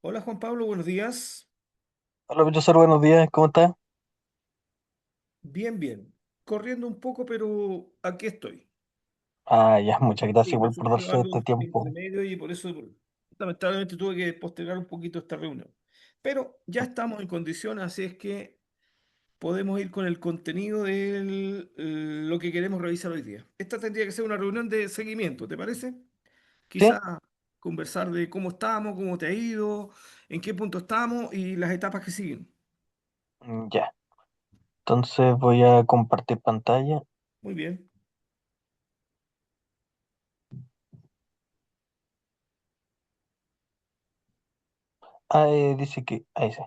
Hola Juan Pablo, buenos días. Hola, profesor, buenos días, ¿cómo está? Bien, bien. Corriendo un poco, pero aquí estoy. Ah, ya, muchas gracias Sí, me igual por surgió darse algo este entre tiempo. medio y por eso lamentablemente tuve que postergar un poquito esta reunión. Pero ya estamos en condiciones, así es que podemos ir con el contenido de lo que queremos revisar hoy día. Esta tendría que ser una reunión de seguimiento, ¿te parece? ¿Sí? Quizá conversar de cómo estamos, cómo te ha ido, en qué punto estamos y las etapas que siguen. Ya. Entonces voy a compartir pantalla. Muy bien. Ah, dice que... Ahí sí.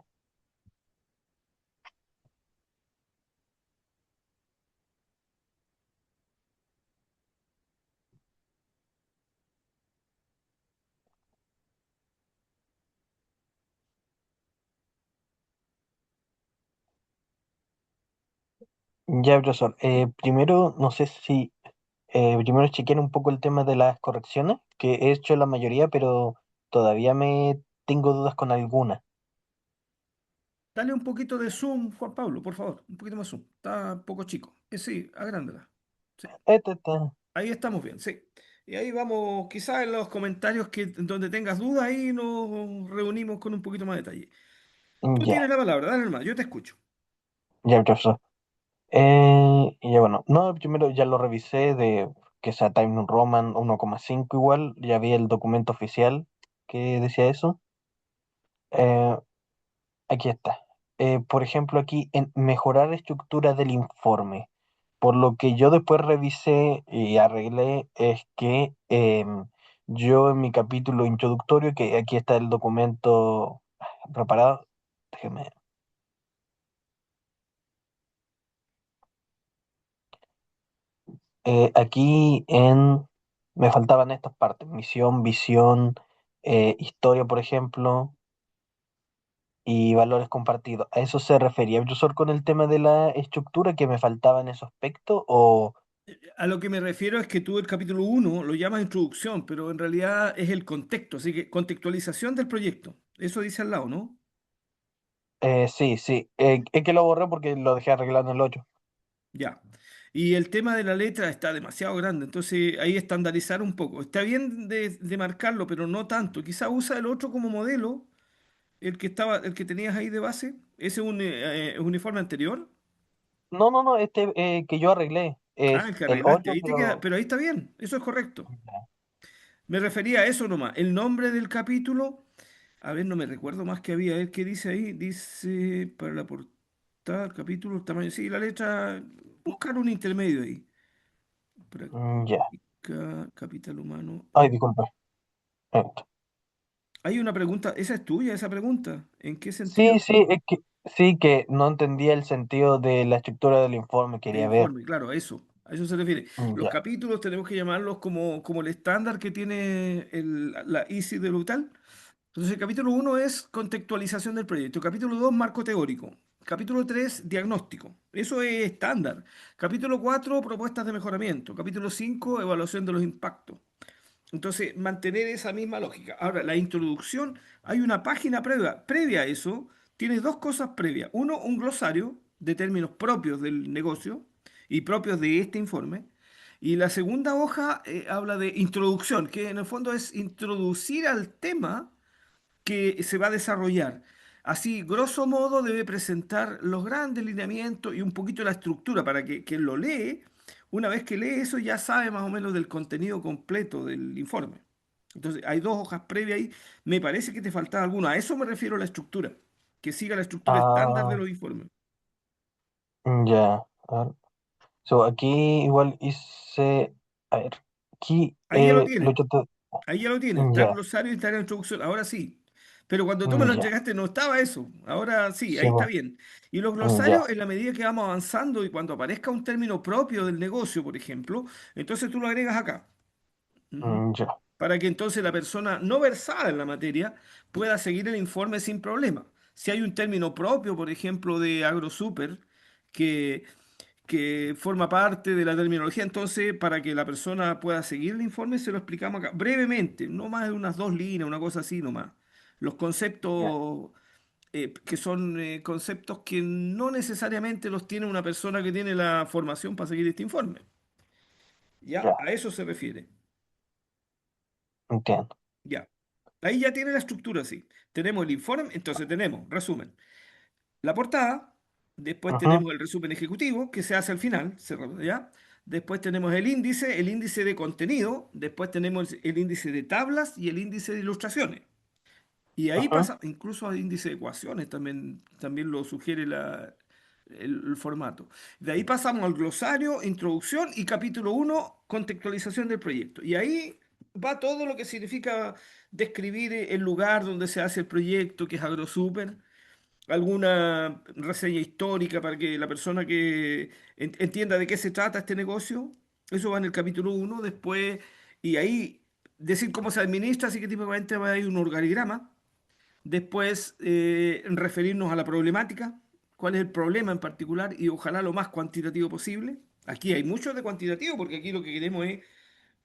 Ya, profesor. Primero, no sé si... primero chequear un poco el tema de las correcciones, que he hecho la mayoría, pero todavía me tengo dudas con algunas. Dale un poquito de zoom, Juan Pablo, por favor. Un poquito más zoom. Está un poco chico. Sí, agrándala. Sí, Está. ahí estamos bien, sí. Y ahí vamos, quizás en los comentarios donde tengas dudas, ahí nos reunimos con un poquito más de detalle. Tú tienes Ya, la palabra, dale hermano, yo te escucho. ya, profesor. Y ya bueno, no, primero ya lo revisé de que sea Times New Roman 1,5 igual, ya vi el documento oficial que decía eso. Eh, Aquí está. Por ejemplo, aquí en mejorar la estructura del informe. Por lo que yo después revisé y arreglé es que yo en mi capítulo introductorio, que aquí está el documento preparado, déjeme, aquí me faltaban estas partes, misión, visión, historia, por ejemplo, y valores compartidos. ¿A eso se refería el profesor con el tema de la estructura, que me faltaba en ese aspecto? ¿O A lo que me refiero es que tú el capítulo uno lo llamas introducción, pero en realidad es el contexto, así que contextualización del proyecto. Eso dice al lado, ¿no? sí, sí, es que lo borré porque lo dejé arreglando en el 8. Ya. Y el tema de la letra está demasiado grande, entonces ahí estandarizar un poco. Está bien de marcarlo, pero no tanto. Quizá usa el otro como modelo, el que tenías ahí de base, ese uniforme anterior. No, no, no, este que yo arreglé Ah, el es que el arreglaste, 8 ahí te queda, pero pero ahí está bien, eso es correcto. ya, Me refería a eso nomás. El nombre del capítulo, a ver, no me recuerdo más que había. ¿Qué dice ahí? Dice para la portada, el capítulo, el tamaño. Sí, la letra, buscar un intermedio ahí. ya. Práctica, capital humano. Ay, disculpe. Esto. Hay una pregunta, esa es tuya, esa pregunta. ¿En qué Sí, sentido? sí, es que sí que no entendía el sentido de la estructura del informe, Del quería ver. informe, claro, a eso se refiere. Los Ya. capítulos tenemos que llamarlos como el estándar que tiene la ISI de Brutal. Entonces, el capítulo uno es contextualización del proyecto. Capítulo 2 marco teórico. Capítulo 3 diagnóstico. Eso es estándar. Capítulo 4 propuestas de mejoramiento. Capítulo 5 evaluación de los impactos. Entonces, mantener esa misma lógica. Ahora, la introducción, hay una página previa. Previa a eso, tienes dos cosas previas. Uno, un glosario de términos propios del negocio y propios de este informe. Y la segunda hoja habla de introducción, que en el fondo es introducir al tema que se va a desarrollar. Así, grosso modo, debe presentar los grandes lineamientos y un poquito la estructura para que quien lo lee, una vez que lee eso, ya sabe más o menos del contenido completo del informe. Entonces, hay dos hojas previas ahí. Me parece que te faltaba alguna. A eso me refiero a la estructura, que siga la estructura estándar de Ah, los informes. ya. A ver. So, aquí igual hice. A ver. Aquí Ahí ya lo lo he tienes. hecho todo. Ahí ya lo tienes, está el Ya, glosario y está la introducción, ahora sí. Pero cuando tú me lo ya. entregaste no estaba eso, ahora sí, Sí, ahí está po, bien. Y los ya. glosarios, en la medida que vamos avanzando y cuando aparezca un término propio del negocio, por ejemplo, entonces tú lo agregas acá. Ujú. Ya. Para que entonces la persona no versada en la materia pueda seguir el informe sin problema. Si hay un término propio, por ejemplo, de AgroSuper, que que forma parte de la terminología. Entonces, para que la persona pueda seguir el informe, se lo explicamos acá brevemente, no más de unas dos líneas, una cosa así nomás. Los ya, conceptos que son conceptos que no necesariamente los tiene una persona que tiene la formación para seguir este informe. ¿Ya? ya, A eso se refiere. entiendo. Ya. Ahí ya tiene la estructura así. Tenemos el informe, entonces tenemos, resumen, la portada, después Ujú, tenemos el resumen ejecutivo que se hace al final, ¿ya? Después tenemos el índice de contenido, después tenemos el índice de tablas y el índice de ilustraciones. Y ahí ujú, pasa, incluso al índice de ecuaciones también lo sugiere el formato. De ahí pasamos al glosario, introducción y capítulo uno contextualización del proyecto. Y ahí va todo lo que significa describir el lugar donde se hace el proyecto, que es AgroSuper, alguna reseña histórica para que la persona que entienda de qué se trata este negocio. Eso va en el capítulo uno. Después, y ahí decir cómo se administra, así que típicamente va a ir un organigrama. Después, referirnos a la problemática, cuál es el problema en particular y ojalá lo más cuantitativo posible. Aquí hay mucho de cuantitativo porque aquí lo que queremos es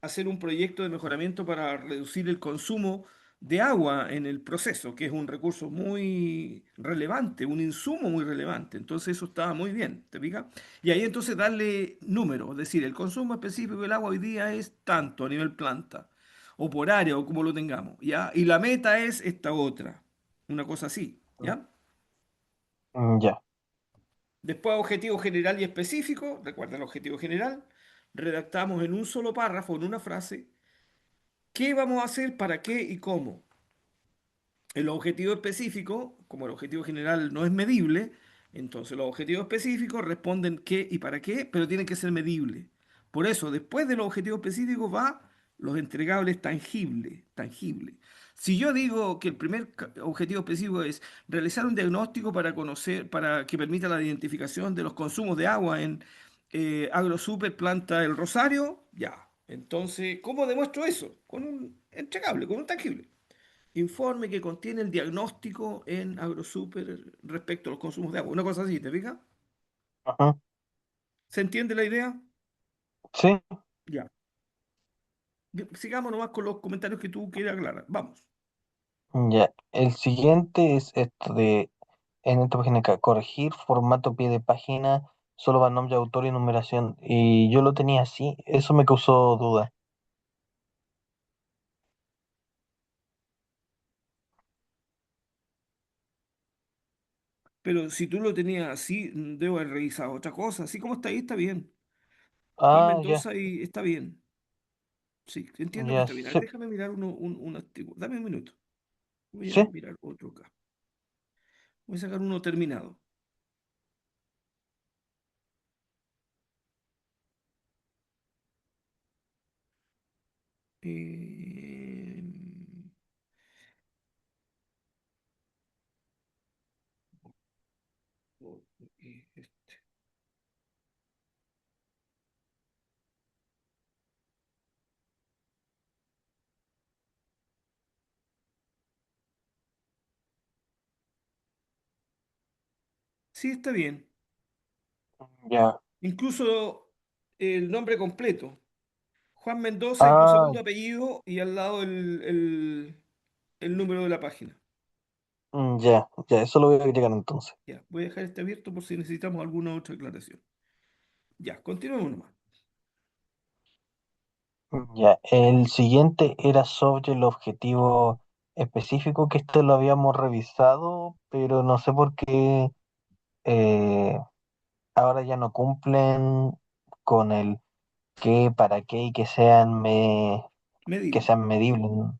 hacer un proyecto de mejoramiento para reducir el consumo de agua en el proceso, que es un recurso muy relevante, un insumo muy relevante. Entonces eso estaba muy bien, ¿te fijas? Y ahí entonces darle número, es decir, el consumo específico del agua hoy día es tanto a nivel planta, o por área, o como lo tengamos, ¿ya? Y la meta es esta otra, una cosa así, ¿ya? ya. Después objetivo general y específico, recuerda el objetivo general, redactamos en un solo párrafo, en una frase, ¿qué vamos a hacer, para qué y cómo? El objetivo específico, como el objetivo general no es medible, entonces los objetivos específicos responden qué y para qué, pero tienen que ser medibles. Por eso, después de los objetivos específicos va los entregables tangibles, tangibles. Si yo digo que el primer objetivo específico es realizar un diagnóstico para conocer, para que permita la identificación de los consumos de agua en AgroSuper Planta El Rosario, ya. Entonces, ¿cómo demuestro eso? Con un entregable, con un tangible. Informe que contiene el diagnóstico en AgroSuper respecto a los consumos de agua. Una cosa así, ¿te fijas? Ujú, ¿Se entiende la idea? sí, Ya. Sigamos nomás con los comentarios que tú quieras aclarar. Vamos. ya. El siguiente es esto de, en esta página acá, corregir formato pie de página, solo va nombre, autor y numeración. Y yo lo tenía así, eso me causó duda. Pero si tú lo tenías así, debo haber revisado otra cosa. Así como está ahí, está bien. Juan Ah, ya, Mendoza y está bien. Sí, entiendo que ya, está bien. A ver, sí, déjame mirar un antiguo. Dame un minuto. Voy a sí, mirar otro acá. Voy a sacar uno terminado. Eh, este. Sí, está bien. ya. Incluso el nombre completo. Juan Mendoza y tu Ah, segundo apellido y al lado el número de la página. ya, ya, eso lo voy a agregar entonces. Ya, voy a dejar este abierto por si necesitamos alguna otra aclaración. Ya, continuemos nomás. Ya, el siguiente era sobre el objetivo específico, que esto lo habíamos revisado, pero no sé por qué eh, ahora ya no cumplen con el qué, para qué y que Medible. sean medibles, ¿no?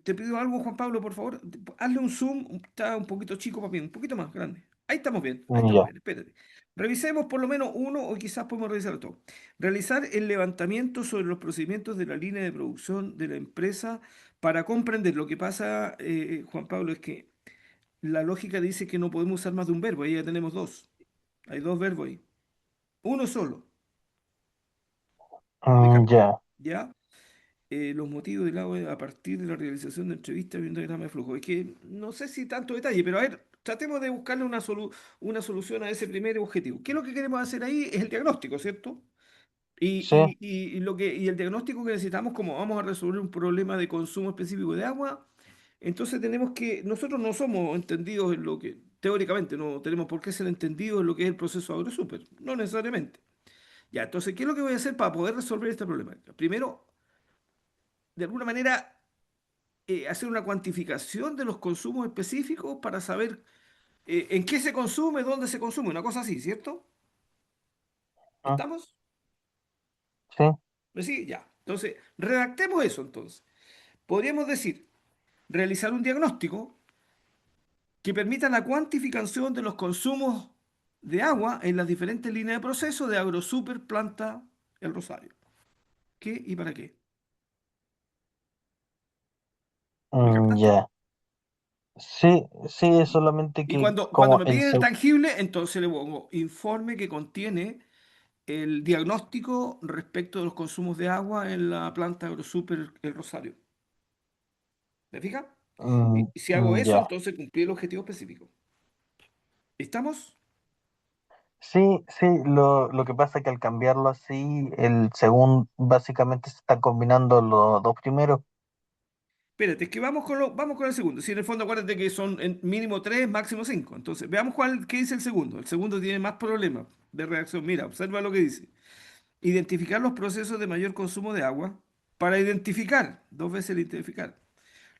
Te pido algo, Juan Pablo, por favor. Hazle un zoom. Está un poquito chico para mí, un poquito más grande. Ahí estamos bien, ahí estamos Ya, bien. Espérate. Revisemos por lo menos uno o quizás podemos revisar todo. Realizar el levantamiento sobre los procedimientos de la línea de producción de la empresa para comprender. Lo que pasa, Juan Pablo, es que la lógica dice que no podemos usar más de un verbo. Ahí ya tenemos dos. Hay dos verbos ahí. Uno solo. Me carga. ya, ¿Ya? Los motivos del agua a partir de la realización de entrevistas viendo diagrama de flujo. Es que no sé si tanto detalle, pero a ver, tratemos de buscarle una solución a ese primer objetivo. ¿Qué es lo que queremos hacer ahí? Es el diagnóstico, ¿cierto? sí, Y el diagnóstico que necesitamos, como vamos a resolver un problema de consumo específico de agua, Entonces tenemos que, nosotros no somos entendidos en lo que, teóricamente, no tenemos por qué ser entendidos en lo que es el proceso AgroSuper, no necesariamente. Ya, entonces, ¿qué es lo que voy a hacer para poder resolver este problema? Primero, de alguna manera, hacer una cuantificación de los consumos específicos para saber en qué se consume, dónde se consume, una cosa así, ¿cierto? Mm, ¿Estamos? sí, Sí, ya. Entonces, redactemos eso entonces. Podríamos decir, realizar un diagnóstico que permita la cuantificación de los consumos de agua en las diferentes líneas de proceso de AgroSuper Planta El Rosario. ¿Qué y para qué? ¿Me captaste? ya. Sí, sí, es solamente Y que cuando como me piden el tangible, entonces le pongo informe que contiene el diagnóstico respecto de los consumos de agua en la planta AgroSuper El Rosario. ¿Me fijas? Y si hago eso, ya. entonces cumplí el objetivo específico. ¿Estamos? Sí, sí, lo que pasa es que al cambiarlo así, el segundo, básicamente se están combinando los dos primeros. Espérate, es que vamos con el segundo. Si en el fondo acuérdate que son en mínimo tres, máximo cinco. Entonces, veamos qué dice el segundo. El segundo tiene más problemas de reacción. Mira, observa lo que dice. Identificar los procesos de mayor consumo de agua para identificar, dos veces el identificar,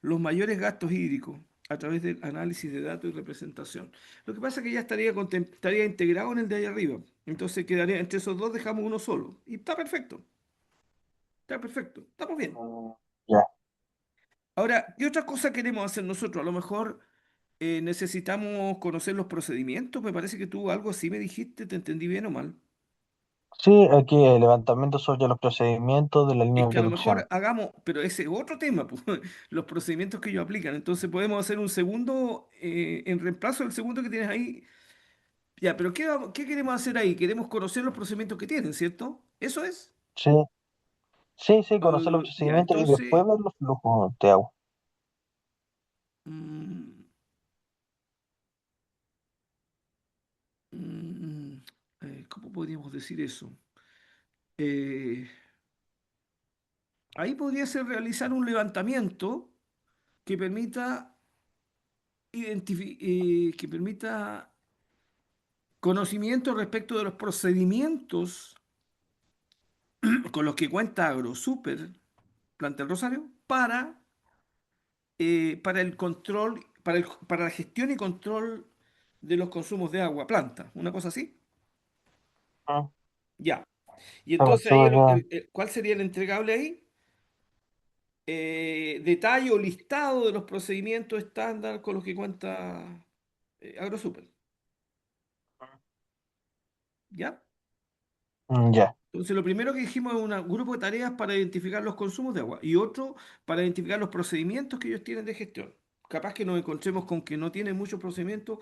los mayores gastos hídricos a través del análisis de datos y representación. Lo que pasa es que ya estaría integrado en el de ahí arriba. Entonces quedaría, entre esos dos dejamos uno solo. Y está perfecto. Está perfecto. Estamos bien. Mm, ya. Ahora, ¿qué otra cosa queremos hacer nosotros? A lo mejor necesitamos conocer los procedimientos. Me parece que tú algo así me dijiste, ¿te entendí bien o mal? Sí, aquí el levantamiento sobre los procedimientos de la línea Es de que a lo producción. mejor hagamos, pero ese es otro tema, pues, los procedimientos que ellos aplican. Entonces podemos hacer un segundo en reemplazo del segundo que tienes ahí. Ya, pero ¿qué queremos hacer ahí? Queremos conocer los procedimientos que tienen, ¿cierto? ¿Eso es? Sí, sí, sí, conocer los Ya, procedimientos y después entonces, ver los flujos de agua. mm, mm, ¿cómo podríamos decir eso? Eh, Ahí podría ser realizar un levantamiento que permita que permita conocimiento respecto de los procedimientos con los que cuenta AgroSuper, Planta del Rosario, para el control, para la gestión y control de los consumos de agua, planta, una cosa así. Mm, Ya. Y súper, entonces ahí, súper bien. ¿cuál sería el entregable ahí? Detalle o listado de los procedimientos estándar con los que cuenta AgroSuper. ¿Ya? Ya. Entonces, lo primero que dijimos es un grupo de tareas para identificar los consumos de agua y otro para identificar los procedimientos que ellos tienen de gestión. Capaz que nos encontremos con que no tienen muchos procedimientos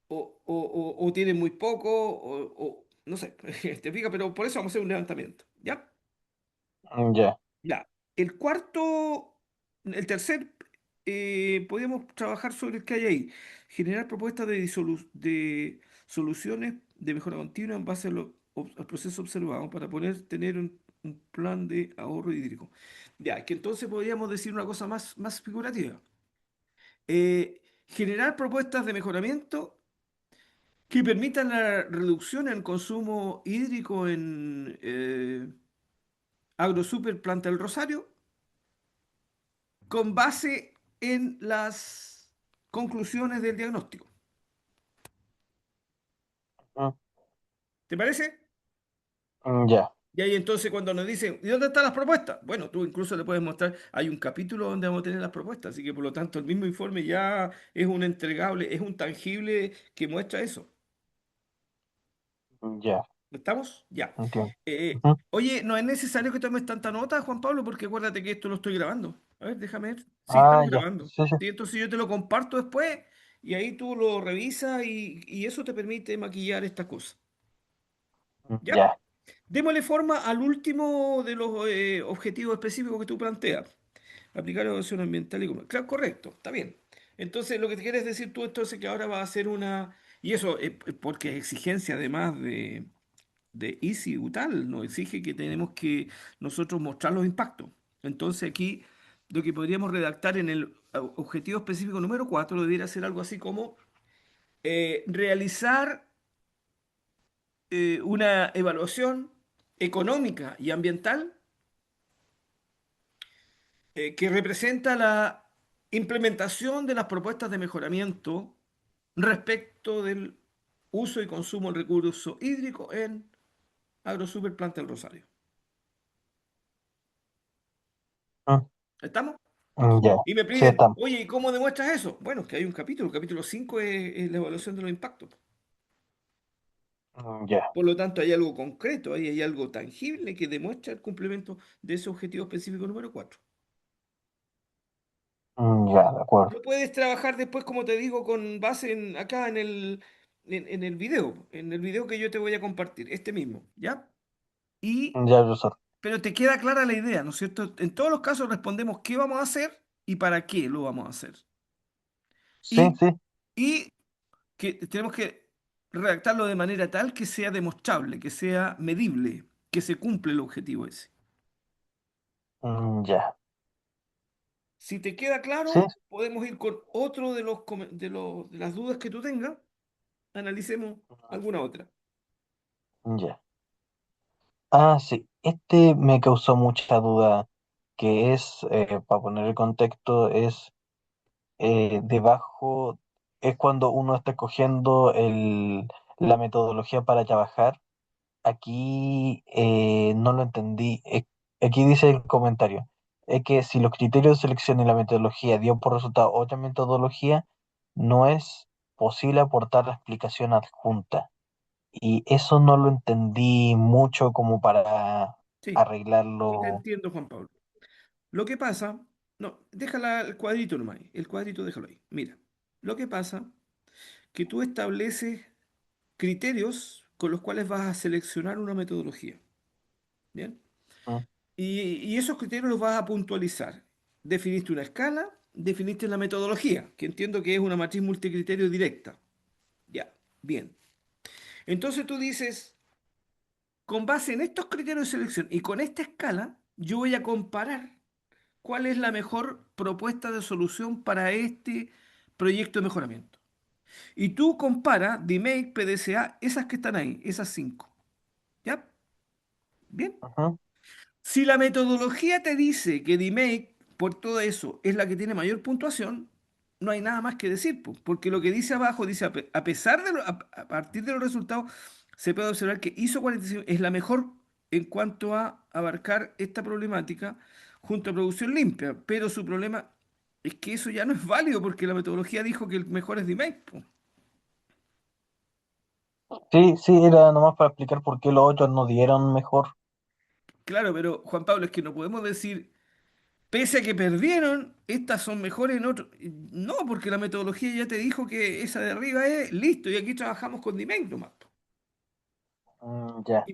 o tienen muy poco, no sé, te fijas, pero por eso vamos a hacer un levantamiento. ¿Ya? Ya. Ya. El tercer, podríamos trabajar sobre el que hay ahí. Generar propuestas de soluciones de mejora continua en base al proceso observado para poder tener un plan de ahorro hídrico. Ya, que entonces podríamos decir una cosa más figurativa. Generar propuestas de mejoramiento que permitan la reducción en consumo hídrico en AgroSuper Planta del Rosario con base en las conclusiones del diagnóstico. Mm, ¿Te parece? ya. Y ahí entonces cuando nos dicen, ¿y dónde están las propuestas? Bueno, tú incluso le puedes mostrar, hay un capítulo donde vamos a tener las propuestas, así que por lo tanto el mismo informe ya es un entregable, es un tangible que muestra eso. Ya. ¿Estamos? Ya. Entiendo. Ujú. Oye, no es necesario que tomes tanta nota, Juan Pablo, porque acuérdate que esto lo estoy grabando. A ver, déjame ver. Sí, Ah, estamos ya. grabando. Sí, sí. Sí, entonces yo te lo comparto después y ahí tú lo revisas y eso te permite maquillar esta cosa. ¿Ya? Ya. Démosle forma al último de los objetivos específicos que tú planteas. Aplicar evaluación ambiental y comercial. Claro, correcto, está bien. Entonces, lo que te quieres decir tú entonces que ahora va a ser una... Y eso porque es exigencia además de Easy Utal, nos exige que tenemos que nosotros mostrar los impactos. Entonces aquí lo que podríamos redactar en el objetivo específico número 4 debiera ser algo así como realizar una evaluación económica y ambiental que representa la implementación de las propuestas de mejoramiento respecto del uso y consumo del recurso hídrico en AgroSuper Planta del Rosario. Mm, ¿Estamos? ya, Y me sí piden, estamos. oye, ¿y cómo demuestras eso? Bueno, es que hay un capítulo, el capítulo 5 es la evaluación de los impactos. Ya, Por lo tanto, hay algo concreto, ahí hay algo tangible que demuestra el cumplimiento de ese objetivo específico número 4. ya, de acuerdo. Lo puedes trabajar después, como te digo, con base en, acá en el video que yo te voy a compartir, este mismo, ¿ya? Y, Ya, profesor. pero te queda clara la idea, ¿no es cierto? En todos los casos respondemos qué vamos a hacer y para qué lo vamos a hacer. Sí, Y, sí, y que tenemos que redactarlo de manera tal que sea demostrable, que sea medible, que se cumple el objetivo ese. ya. Si te queda Sí, claro, podemos ir con otro de de las dudas que tú tengas. Analicemos alguna otra. ya. Ah, sí, este me causó mucha duda, que es, para poner el contexto, es debajo, es cuando uno está escogiendo la metodología para trabajar. Aquí no lo entendí. Aquí dice el comentario, es que si los criterios de selección y la metodología dio por resultado otra metodología, no es posible aportar la explicación adjunta. Y eso no lo entendí mucho como para Sí, sí te arreglarlo. entiendo, Juan Pablo. Lo que pasa, no, déjala el cuadrito nomás, ahí, el cuadrito déjalo ahí. Mira, lo que pasa que tú estableces criterios con los cuales vas a seleccionar una metodología, ¿bien? Mm, Y esos criterios los vas a puntualizar. Definiste una escala, definiste la metodología, que entiendo que es una matriz multicriterio directa. Ya, bien. Entonces tú dices, con base en estos criterios de selección y con esta escala, yo voy a comparar cuál es la mejor propuesta de solución para este proyecto de mejoramiento. Y tú compara DMake, PDCA, esas que están ahí, esas cinco. ¿Ya? Bien. ujú, Si la metodología te dice que DMake, por todo eso, es la que tiene mayor puntuación, no hay nada más que decir, po, porque lo que dice abajo dice, a pesar de a partir de los resultados, se puede observar que ISO 45 es la mejor en cuanto a abarcar esta problemática junto a producción limpia, pero su problema es que eso ya no es válido porque la metodología dijo que el mejor es DMake, po. sí, sí, era nomás para explicar por qué los otros no dieron mejor. Claro, pero Juan Pablo, es que no podemos decir pese a que perdieron, estas son mejores en otro. No, porque la metodología ya te dijo que esa de arriba es listo y aquí trabajamos con DMake nomás. Ya,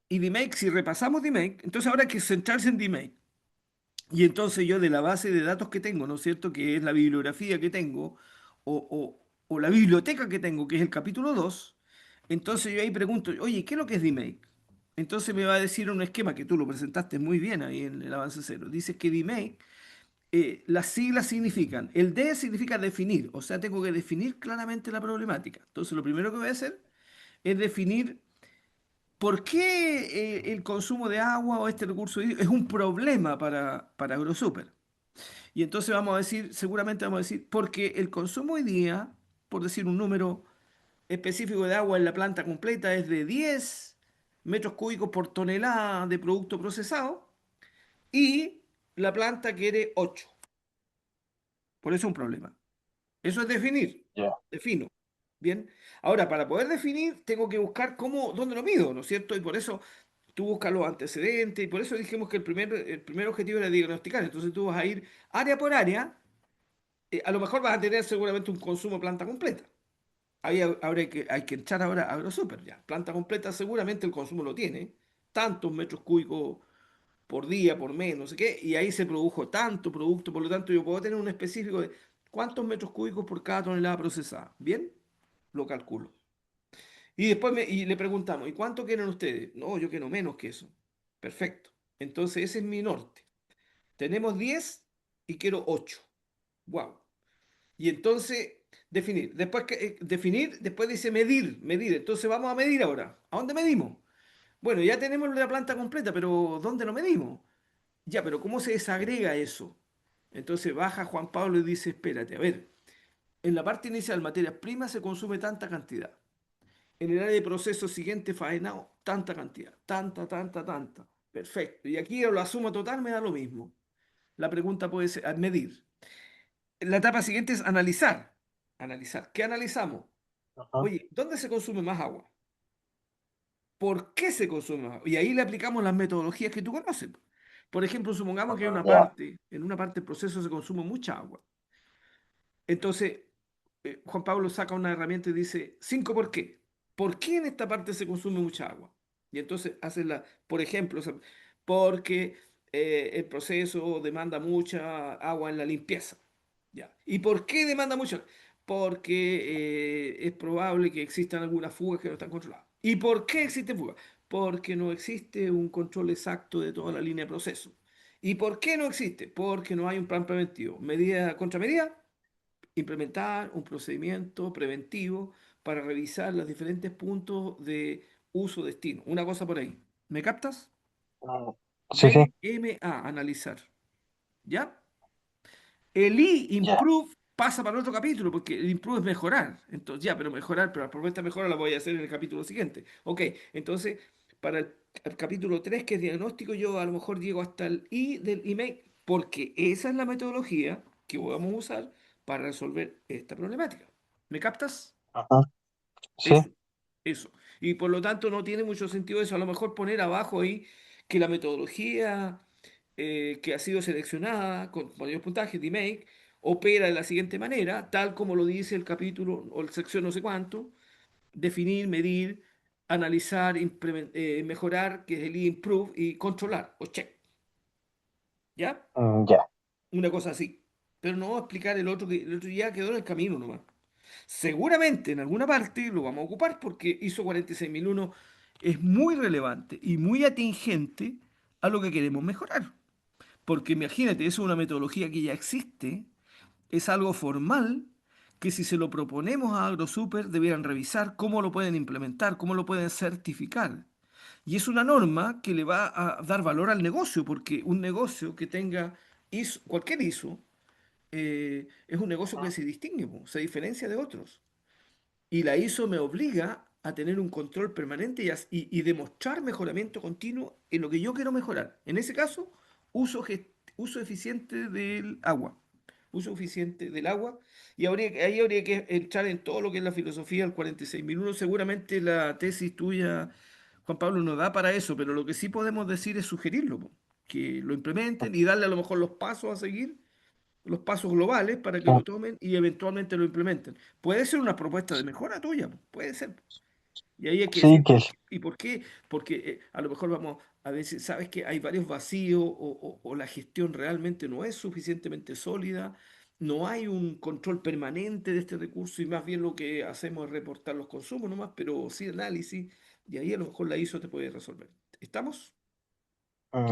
Y DMake, si repasamos DMake, entonces ahora hay que centrarse en DMake. Y entonces yo de la base de datos que tengo, ¿no es cierto? Que es la bibliografía que tengo o la biblioteca que tengo, que es el capítulo 2. Entonces yo ahí pregunto, oye, ¿qué es lo que es DMake? Entonces me va a decir un esquema que tú lo presentaste muy bien ahí en el avance cero. Dices que DMake las siglas significan, el D significa definir, o sea, tengo que definir claramente la problemática. Entonces, lo primero que voy a hacer es definir por qué el consumo de agua o este recurso hídrico es un problema para AgroSuper. Y entonces vamos a decir, seguramente vamos a decir, porque el consumo hoy día, por decir un número específico de agua en la planta completa, es de 10 metros cúbicos por tonelada de producto procesado y la planta quiere 8. Por eso es un problema. Eso es definir. ya. Defino. Bien. Ahora, para poder definir, tengo que buscar dónde lo mido, ¿no es cierto? Y por eso tú buscas los antecedentes, y por eso dijimos que el primer objetivo era diagnosticar. Entonces tú vas a ir área por área. A lo mejor vas a tener seguramente un consumo de planta completa. Ahí hay que echar ahora a AgroSuper ya. Planta completa, seguramente el consumo lo tiene. Tantos metros cúbicos por día, por mes, no sé qué, y ahí se produjo tanto producto, por lo tanto yo puedo tener un específico de cuántos metros cúbicos por cada tonelada procesada. ¿Bien? Lo calculo. Y después y le preguntamos, ¿y cuánto quieren ustedes? No, yo quiero menos que eso. Perfecto. Entonces ese es mi norte. Tenemos 10. y quiero 8. Wow. Y entonces, definir. Después, definir, después dice medir, medir. Entonces vamos a medir ahora. ¿A dónde medimos? Bueno, ya tenemos la planta completa, pero ¿dónde lo medimos? Ya, pero ¿cómo se desagrega eso? Entonces baja Juan Pablo y dice, espérate, a ver, en la parte inicial, materias primas, se consume tanta cantidad. En el área de proceso siguiente, faenado, tanta cantidad. Tanta, tanta, tanta. Perfecto. Y aquí la suma total me da lo mismo. La pregunta puede ser, medir. La etapa siguiente es analizar. Analizar. ¿Qué analizamos? Ajá. Oye, ¿dónde se consume más agua? ¿Por qué se consume más agua? Y ahí le aplicamos las metodologías que tú conoces. Por ejemplo, supongamos que Ya. en una parte del proceso se consume mucha agua. Entonces, Juan Pablo saca una herramienta y dice, 5 ¿por qué? ¿Por qué en esta parte se consume mucha agua? Y entonces hace la, por ejemplo, o sea, porque el proceso demanda mucha agua en la limpieza. Ya. ¿Y por qué demanda mucha? Porque es probable que existan algunas fugas que no están controladas. ¿Y por qué existen fugas? Porque no existe un control exacto de toda la línea de proceso. ¿Y por qué no existe? Porque no hay un plan preventivo. Medida contra medida, implementar un procedimiento preventivo para revisar los diferentes puntos de uso-destino. Una cosa por ahí. ¿Me captas? Mm, sí, sí, DMA, analizar. ¿Ya? El ya. improve pasa para otro capítulo, porque el improve es mejorar. Entonces, ya, pero mejorar, pero la propuesta de mejora la voy a hacer en el capítulo siguiente. Ok, entonces, para el capítulo 3 que es diagnóstico, yo a lo mejor llego hasta el I del email, porque esa es la metodología que vamos a usar para resolver esta problemática. ¿Me captas? Ajá. Sí. Eso, eso. Y por lo tanto no tiene mucho sentido eso. A lo mejor poner abajo ahí que la metodología que ha sido seleccionada con mayor puntaje de make opera de la siguiente manera, tal como lo dice el capítulo o la sección no sé cuánto, definir, medir, analizar, mejorar, que es el improve, y controlar, o check. ¿Ya? Ya. Una cosa así. Pero no voy a explicar el otro, que el otro ya quedó en el camino nomás. Seguramente en alguna parte lo vamos a ocupar porque ISO 46001 es muy relevante y muy atingente a lo que queremos mejorar. Porque imagínate, eso es una metodología que ya existe, es algo formal que si se lo proponemos a AgroSuper debieran revisar cómo lo pueden implementar, cómo lo pueden certificar. Y es una norma que le va a dar valor al negocio, porque un negocio que tenga ISO, cualquier ISO, es un negocio que se distingue, po, se diferencia de otros. Y la ISO me obliga a tener un control permanente y demostrar mejoramiento continuo en lo que yo quiero mejorar. En ese caso, uso eficiente del agua. Uso eficiente del agua. Y ahí habría que entrar en todo lo que es la filosofía del 46001. Seguramente la tesis tuya, Juan Pablo, no da para eso, pero lo que sí podemos decir es sugerirlo, po, que lo implementen y darle a lo mejor los pasos a seguir, los pasos globales para que Sí, lo tomen y eventualmente lo implementen. Puede ser una propuesta de mejora tuya, puede ser. Y ahí hay que sí, decir que por qué. ¿Y por qué? Porque a lo mejor vamos a decir, sabes que hay varios vacíos o la gestión realmente no es suficientemente sólida, no hay un control permanente de este recurso y más bien lo que hacemos es reportar los consumos nomás, pero sin análisis, y ahí a lo mejor la ISO te puede resolver. ¿Estamos?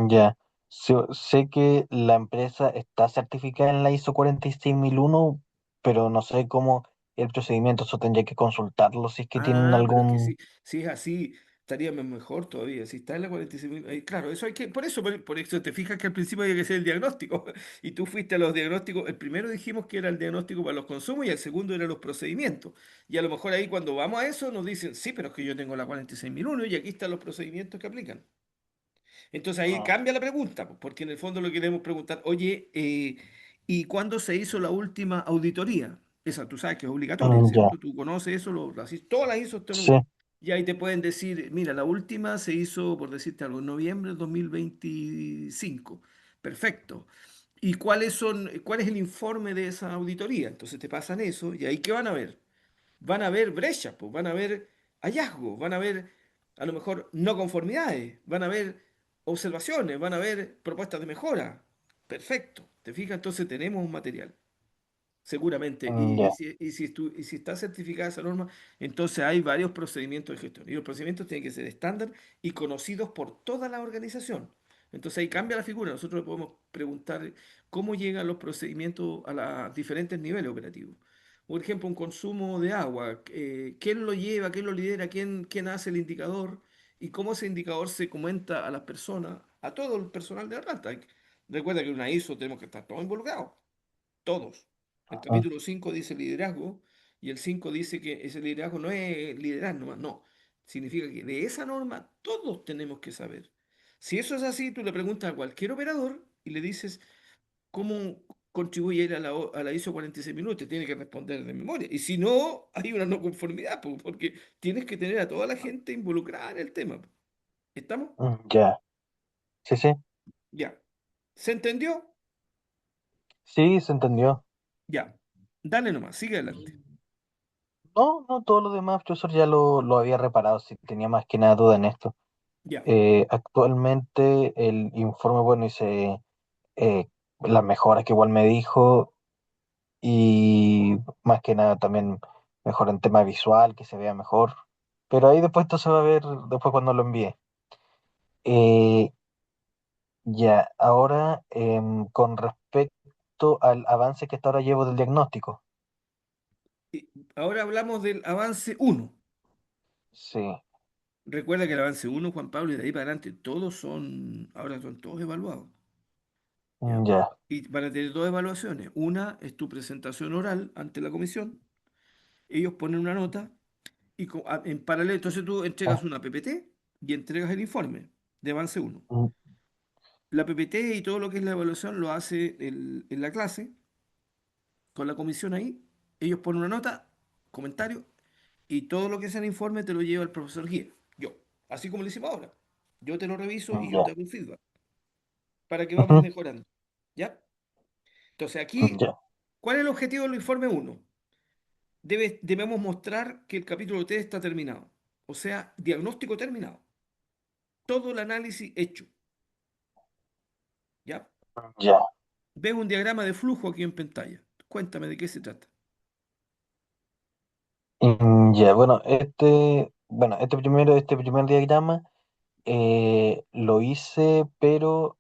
ya. Sé que la empresa está certificada en la ISO 46001, pero no sé cómo el procedimiento. Eso tendría que consultarlo si es que tienen Ah, pero es que algún. sí, si es así, estaríamos mejor todavía. Si está en la 46.000, claro, eso hay que, por eso te fijas que al principio había que hacer el diagnóstico. Y tú fuiste a los diagnósticos. El primero dijimos que era el diagnóstico para los consumos y el segundo era los procedimientos. Y a lo mejor ahí cuando vamos a eso nos dicen, sí, pero es que yo tengo la 46.001 y aquí están los procedimientos que aplican. Entonces ahí Ah, cambia la pregunta, pues, porque en el fondo lo queremos preguntar, oye, ¿y cuándo se hizo la última auditoría? Esa tú sabes que es obligatoria, ya. ¿cierto? Tú conoces eso, todas las hizo. Sí. Y ahí te pueden decir, mira, la última se hizo, por decirte algo, en noviembre del 2025. Perfecto. ¿Y cuál es el informe de esa auditoría? Entonces te pasan eso y ahí ¿qué van a ver? Van a ver brechas, pues, van a ver hallazgos, van a ver a lo mejor no conformidades, van a ver observaciones, van a ver propuestas de mejora. Perfecto, ¿te fijas? Entonces tenemos un material, seguramente. Ya. Y si está certificada esa norma, entonces hay varios procedimientos de gestión. Y los procedimientos tienen que ser estándar y conocidos por toda la organización. Entonces ahí cambia la figura. Nosotros le podemos preguntar cómo llegan los procedimientos a los diferentes niveles operativos. Por ejemplo, un consumo de agua. ¿Quién lo lleva? ¿Quién lo lidera? ¿Quién hace el indicador? Y cómo ese indicador se comenta a las personas, a todo el personal de la planta. Recuerda que en una ISO tenemos que estar todos involucrados, todos. El Mm, capítulo 5 dice liderazgo y el 5 dice que ese liderazgo no es liderar nomás, no. Significa que de esa norma todos tenemos que saber. Si eso es así, tú le preguntas a cualquier operador y le dices cómo contribuye él a a la ISO 46.000, te tiene que responder de memoria. Y si no, hay una no conformidad, po, porque tienes que tener a toda la gente involucrada en el tema. ¿Estamos? ya, sí, sí, Ya. ¿Se entendió? sí, se entendió. Ya. Dale nomás, sigue adelante. No, no, todo lo demás, profesor, ya lo había reparado, si tenía más que nada duda en esto. Ya. Actualmente el informe, bueno, hice las mejoras que igual me dijo y más que nada también mejor en tema visual, que se vea mejor. Pero ahí después esto se va a ver después cuando lo envíe. Eh, ya, ahora con respecto al avance que hasta ahora llevo del diagnóstico. Ahora hablamos del avance uno. Sí, Recuerda que el avance uno, Juan Pablo, y de ahí para adelante, ahora son todos evaluados. ¿Ya? ya, Y van a tener dos evaluaciones. Una es tu presentación oral ante la comisión. Ellos ponen una nota y en paralelo, entonces tú entregas ah, una PPT y entregas el informe de avance uno. mm, La PPT y todo lo que es la evaluación lo hace en la clase, con la comisión ahí. Ellos ponen una nota, comentario, y todo lo que sea el informe te lo lleva el profesor guía, yo. Así como lo hicimos ahora. Yo te lo reviso y yo ya, te hago un feedback para que vamos ujú, mejorando. ¿Ya? Entonces aquí, ya, ¿cuál es el objetivo del informe uno? Debemos mostrar que el capítulo 3 está terminado. O sea, diagnóstico terminado. Todo el análisis hecho. ¿Ya? ya. Ves un diagrama de flujo aquí en pantalla. Cuéntame de qué se trata. Ya, bueno, este primer diagrama lo hice, pero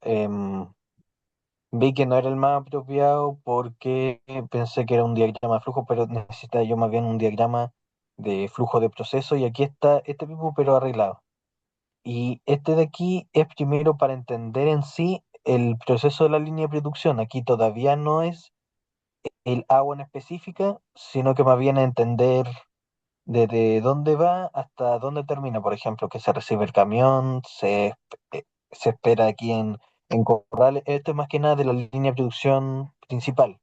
vi que no era el más apropiado porque pensé que era un diagrama de flujo, pero necesitaba yo más bien un diagrama de flujo de proceso y aquí está este mismo, pero arreglado. Y este de aquí es primero para entender en sí el proceso de la línea de producción. Aquí todavía no es el agua en específica, sino que más bien entender desde dónde va hasta dónde termina, por ejemplo, que se recibe el camión, se espera aquí en Corrales. Esto es más que nada de la línea de producción principal.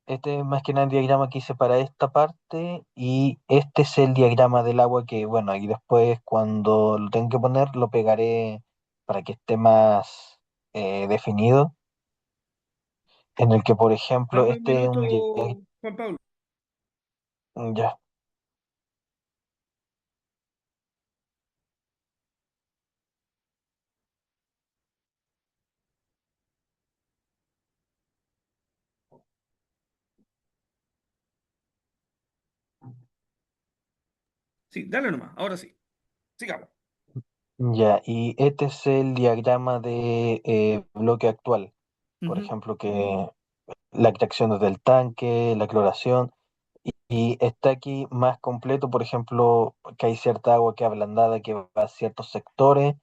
Este es más que nada el diagrama que hice para esta parte y este es el diagrama del agua que, bueno, ahí después cuando lo tenga que poner lo pegaré para que esté más definido, en el que, por ejemplo, Dame un este es minuto, un diagrama. Juan Pablo. Ya, Sí, dale nomás. Ahora sí. Sigamos. ya, y este es el diagrama de bloque actual. Por Ujú. ejemplo, que la extracción desde el tanque, la cloración, y está aquí más completo, por ejemplo, que hay cierta agua que es ablandada que va a ciertos sectores,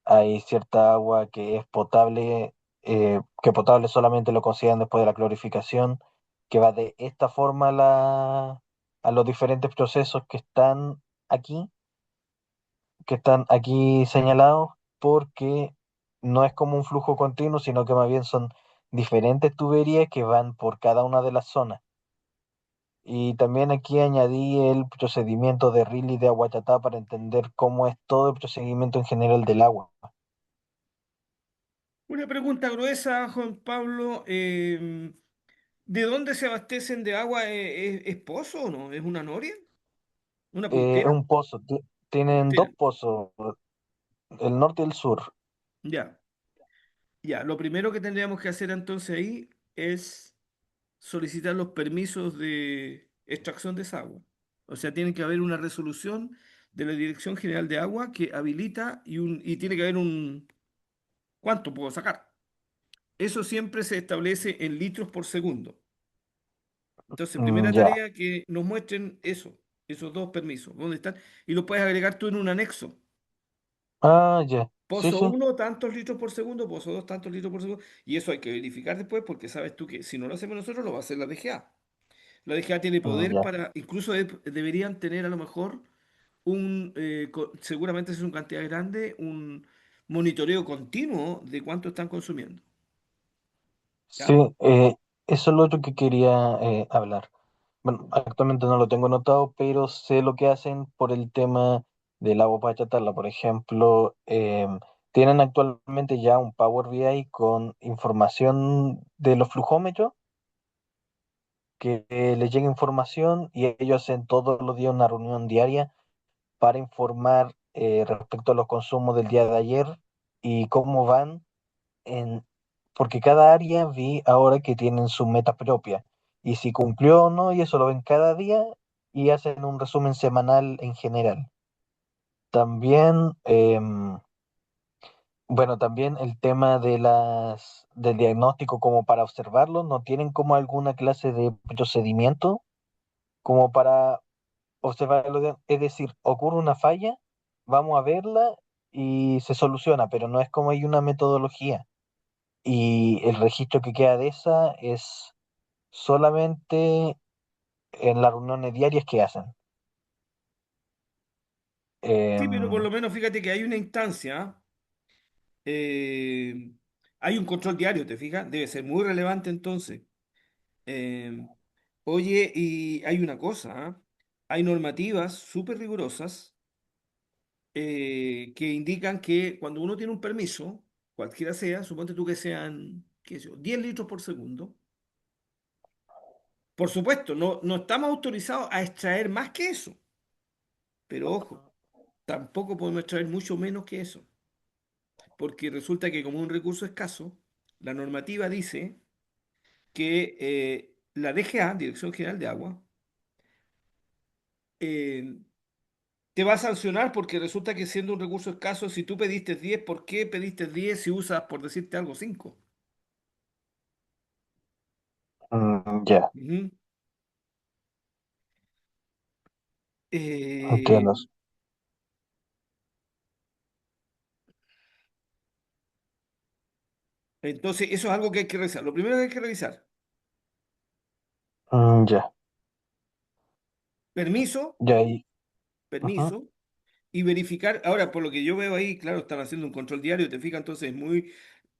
hay cierta agua que es potable, que potable solamente lo consideran después de la clorificación, que va de esta forma a los diferentes procesos aquí, que están aquí señalados, porque no es como un flujo continuo, sino que más bien son diferentes tuberías que van por cada una de las zonas. Y también aquí añadí el procedimiento de Riley de Aguachatá para entender cómo es todo el procedimiento en general del agua. Una pregunta gruesa, Juan Pablo. ¿De dónde se abastecen de agua? ¿Es pozo o no? ¿Es una noria? ¿Una Es puntera? un pozo, tienen dos Puntera. pozos, el norte y el sur. Ya, ya. Lo primero que tendríamos que hacer entonces ahí es solicitar los permisos de extracción de esa agua. O sea, tiene que haber una resolución de la Dirección General de Agua que habilita y tiene que haber un... ¿Cuánto puedo sacar? Eso siempre se establece en litros por segundo. Entonces, primera Ya. tarea que nos muestren eso, esos dos permisos, dónde están, y lo puedes agregar tú en un anexo. Ah, ya. Sí, Pozo sí. uno tantos litros por segundo, pozo 2 tantos litros por segundo, y eso hay que verificar después porque sabes tú que si no lo hacemos nosotros, lo va a hacer la DGA. La DGA tiene poder Ya. para, incluso deberían tener a lo mejor seguramente si es una cantidad grande, un monitoreo continuo de cuánto están consumiendo. Sí, ¿Ya? eso es lo otro que quería hablar. Bueno, actualmente no lo tengo notado, pero sé lo que hacen por el tema del agua para tratarla. Por ejemplo, tienen actualmente ya un Power BI con información de los flujómetros, que les llega información y ellos hacen todos los días una reunión diaria para informar respecto a los consumos del día de ayer y cómo van en, porque cada área vi ahora que tienen su meta propia y si cumplió o no, y eso lo ven cada día y hacen un resumen semanal en general. También, bueno, también el tema de del diagnóstico como para observarlo, no tienen como alguna clase de procedimiento como para observarlo, es decir, ocurre una falla, vamos a verla y se soluciona, pero no es como hay una metodología. Y el registro que queda de esa es solamente en las reuniones diarias que hacen. Sí, pero por Em, lo menos fíjate que hay una instancia, eh, hay un control diario, ¿te fijas? Debe ser muy relevante entonces. Eh, Oye, y hay una cosa, ¿ah? Hay normativas súper rigurosas que indican que cuando uno tiene un permiso, cualquiera sea, suponte tú que sean, qué sé yo, 10 litros por segundo, por supuesto, no estamos autorizados a extraer más que eso, pero ojo, tampoco podemos extraer mucho menos que eso, porque resulta que como es un recurso escaso, la normativa dice que la DGA, Dirección General de Agua, eh, te va a sancionar porque resulta que siendo un recurso escaso, si tú pediste 10, ¿por qué pediste 10 si usas, por decirte algo, 5? ya, Ujú. entiendo. Eh, entonces, eso es algo que hay que revisar. Lo primero que hay que revisar, Ya, permiso, ya ahí. Ujú. permiso, y verificar. Ahora, por lo que yo veo ahí, claro, están haciendo un control diario, te fijas, entonces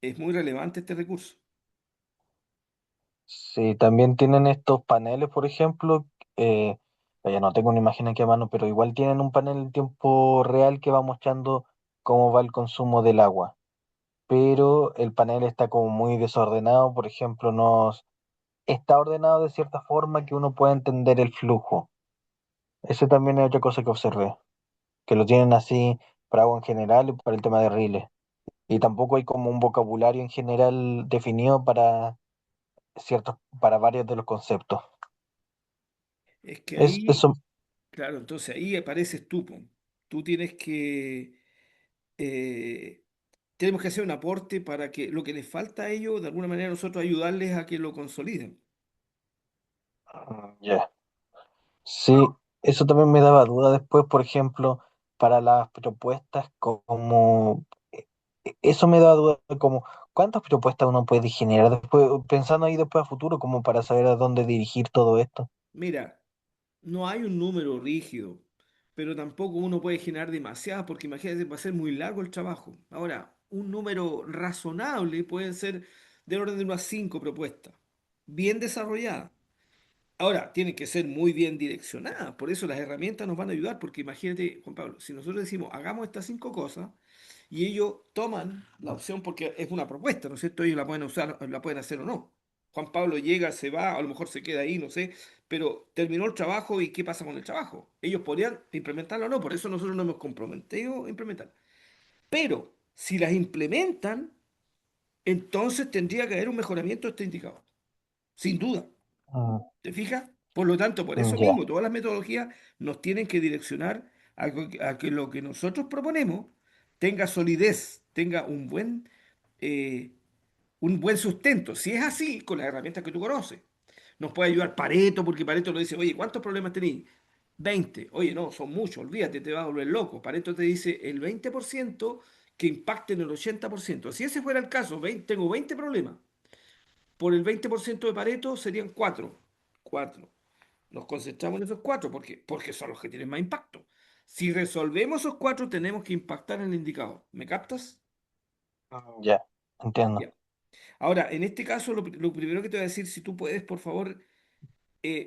es muy relevante este recurso. Sí, también tienen estos paneles, por ejemplo, ya no tengo una imagen aquí a mano, pero igual tienen un panel en tiempo real que va mostrando cómo va el consumo del agua. Pero el panel está como muy desordenado, por ejemplo, no está ordenado de cierta forma que uno pueda entender el flujo. Ese también es otra cosa que observé, que lo tienen así para agua en general y para el tema de riles. Y tampoco hay como un vocabulario en general definido para para varios de los conceptos. Es que Es ahí, eso. claro, entonces ahí apareces tú, po. Tú tienes que, eh, tenemos que hacer un aporte para que lo que les falta a ellos, de alguna manera nosotros ayudarles a que lo consoliden. Ya. Sí, eso también me daba duda después, por ejemplo, para las propuestas como... Eso me daba duda como, ¿cuántas propuestas uno puede generar después, pensando ahí después a futuro, como para saber a dónde dirigir todo esto? Mira, no hay un número rígido, pero tampoco uno puede generar demasiadas, porque imagínate, va a ser muy largo el trabajo. Ahora, un número razonable pueden ser del orden de unas 5 propuestas, bien desarrolladas. Ahora, tienen que ser muy bien direccionadas, por eso las herramientas nos van a ayudar, porque imagínate, Juan Pablo, si nosotros decimos, hagamos estas 5 cosas, y ellos toman la opción porque es una propuesta, ¿no es cierto? Ellos la pueden usar, la pueden hacer o no. Juan Pablo llega, se va, a lo mejor se queda ahí, no sé, pero terminó el trabajo y ¿qué pasa con el trabajo? Ellos podrían implementarlo o no, por eso nosotros nos hemos comprometido a implementar. Pero si las implementan, entonces tendría que haber un mejoramiento de este indicador, sin duda. Mm, ¿Te fijas? Por lo tanto, por eso ya. mismo, todas las metodologías nos tienen que direccionar a que lo que nosotros proponemos tenga solidez, tenga eh, un buen sustento. Si es así, con las herramientas que tú conoces. Nos puede ayudar Pareto, porque Pareto nos dice, oye, ¿cuántos problemas tenéis? 20. Oye, no, son muchos, olvídate, te va a volver loco. Pareto te dice el 20% que impacte en el 80%. Si ese fuera el caso, tengo 20 problemas. Por el 20% de Pareto serían 4. 4. Nos concentramos en esos 4 porque son los que tienen más impacto. Si resolvemos esos 4, tenemos que impactar en el indicador. ¿Me captas? Ya, entiendo. Ya. Ahora, en este caso, lo primero que te voy a decir, si tú puedes, por favor,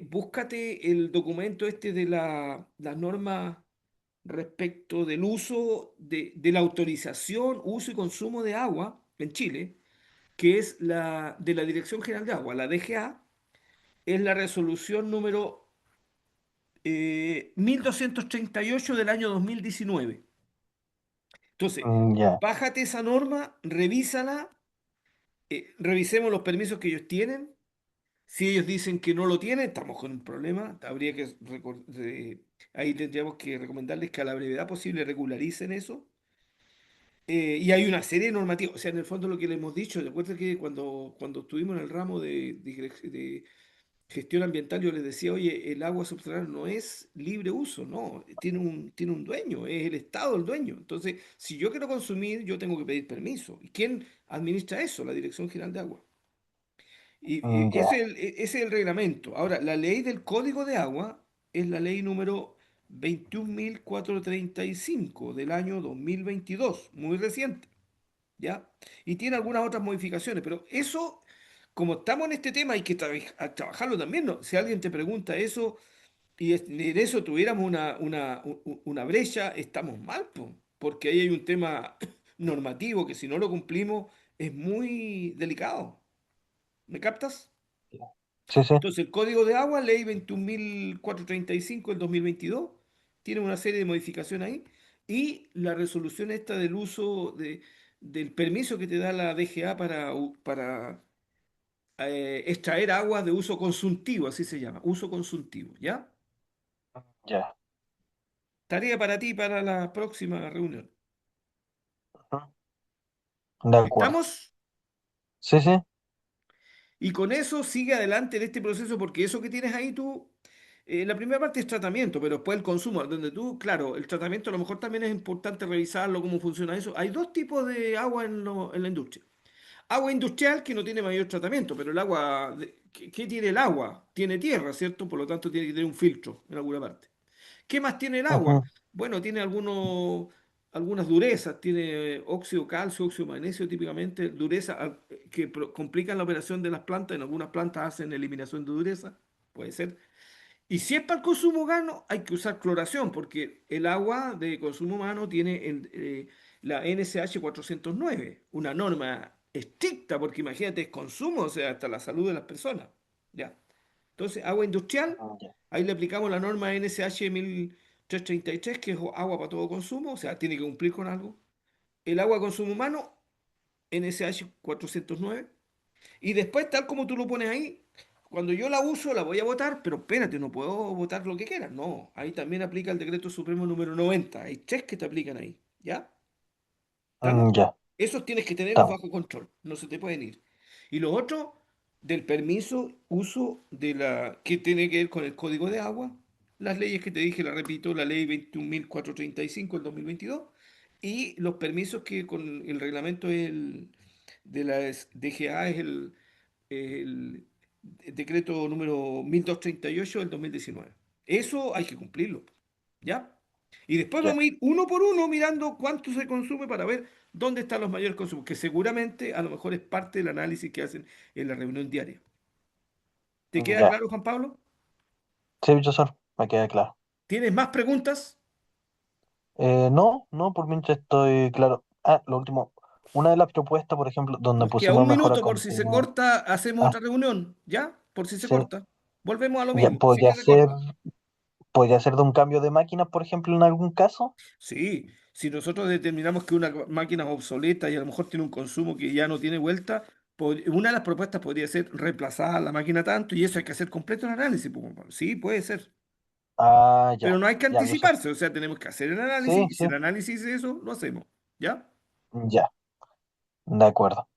búscate el documento este de la norma respecto del uso de la autorización, uso y consumo de agua en Chile, que es la de la Dirección General de Agua, la DGA, es la resolución número 1238 del año 2019. Entonces, Ya. bájate esa norma, revísala, revisemos los permisos que ellos tienen. Si ellos dicen que no lo tienen, estamos con un problema. Ahí tendríamos que recomendarles que a la brevedad posible regularicen eso. Y hay una serie de normativas. O sea, en el fondo lo que le hemos dicho, recuerda que cuando estuvimos en el ramo de gestión ambiental, yo les decía, oye, el agua subterránea no es libre uso, no, tiene un dueño, es el Estado el dueño. Entonces, si yo quiero consumir, yo tengo que pedir permiso. ¿Y quién administra eso? La Dirección General de Agua. Y Ya. ese es el reglamento. Ahora, la ley del Código de Agua es la ley número 21.435 del año 2022, muy reciente, ¿ya? Y tiene algunas otras modificaciones, pero eso, como estamos en este tema, hay que trabajarlo también, ¿no? Si alguien te pregunta eso y en eso tuviéramos una brecha, estamos mal, po, porque ahí hay un tema normativo que si no lo cumplimos es muy delicado. ¿Me captas? Sí, sí. Entonces, el Código de Agua, Ley 21.435 del 2022, tiene una serie de modificaciones ahí. Y la resolución esta del uso del permiso que te da la DGA para extraer aguas de uso consultivo, así se llama, uso consultivo, ¿ya? Ya. Tarea para ti para la próxima reunión. Ujú. De acuerdo. ¿Estamos? Sí, sí. Y con eso sigue adelante en este proceso, porque eso que tienes ahí tú, la primera parte es tratamiento, pero después el consumo, donde tú, claro, el tratamiento a lo mejor también es importante revisarlo, cómo funciona eso. Hay dos tipos de agua en la industria. Agua industrial que no tiene mayor tratamiento, pero el agua, ¿qué tiene el agua? Tiene tierra, ¿cierto? Por lo tanto tiene que tener un filtro en alguna parte. ¿Qué más tiene el agua? Ujú. Bueno, tiene algunas durezas, tiene óxido calcio, óxido magnesio, típicamente, dureza que complican la operación de las plantas. En algunas plantas hacen eliminación de dureza, puede ser. Y si es para el consumo humano, hay que usar cloración, porque el agua de consumo humano tiene la NSH 409, una norma estricta, porque imagínate, es consumo, o sea, hasta la salud de las personas. ¿Ya? Entonces, agua industrial, Ya. ahí le aplicamos la norma NSH 1333, que es agua para todo consumo, o sea, tiene que cumplir con algo. El agua de consumo humano, NSH 409. Y después, tal como tú lo pones ahí, cuando yo la uso, la voy a votar, pero espérate, no puedo votar lo que quiera. No, ahí también aplica el decreto supremo número 90. Hay tres que te aplican ahí. ¿Ya? ¿Estamos? Ya. Esos tienes que tenerlos Estamos. bajo control, no se te pueden ir. Y lo otro, del permiso, uso de que tiene que ver con el código de agua, las leyes que te dije, la repito, la ley 21.435 del 2022, y los permisos que con el reglamento de la DGA es el decreto número 1238 del 2019. Eso hay que cumplirlo, ¿ya? Y después Ya. vamos a ir uno por uno mirando cuánto se consume para ver dónde están los mayores consumos, que seguramente a lo mejor es parte del análisis que hacen en la reunión diaria. ¿Te queda Ya. claro, Juan Pablo? Sí, profesor, me queda claro. ¿Tienes más preguntas? No, no, por mientras estoy claro. Ah, lo último. Una de las propuestas, por ejemplo, donde Nos queda un pusimos mejora minuto por si se continua. corta, hacemos Ah, otra reunión, ¿ya? Por si se sí. corta. Volvemos a lo Ya, mismo, si que se corta. podría ser de un cambio de máquinas, por ejemplo, en algún caso. Sí, si nosotros determinamos que una máquina es obsoleta y a lo mejor tiene un consumo que ya no tiene vuelta, una de las propuestas podría ser reemplazar la máquina tanto y eso hay que hacer completo el análisis, pues, Juan Pablo. Sí, puede ser. Ah, Pero ya, no hay que ya, eso. anticiparse, o sea, tenemos que hacer el Sí, análisis y si sí, el análisis es eso, lo hacemos. ¿Ya? ya, de acuerdo.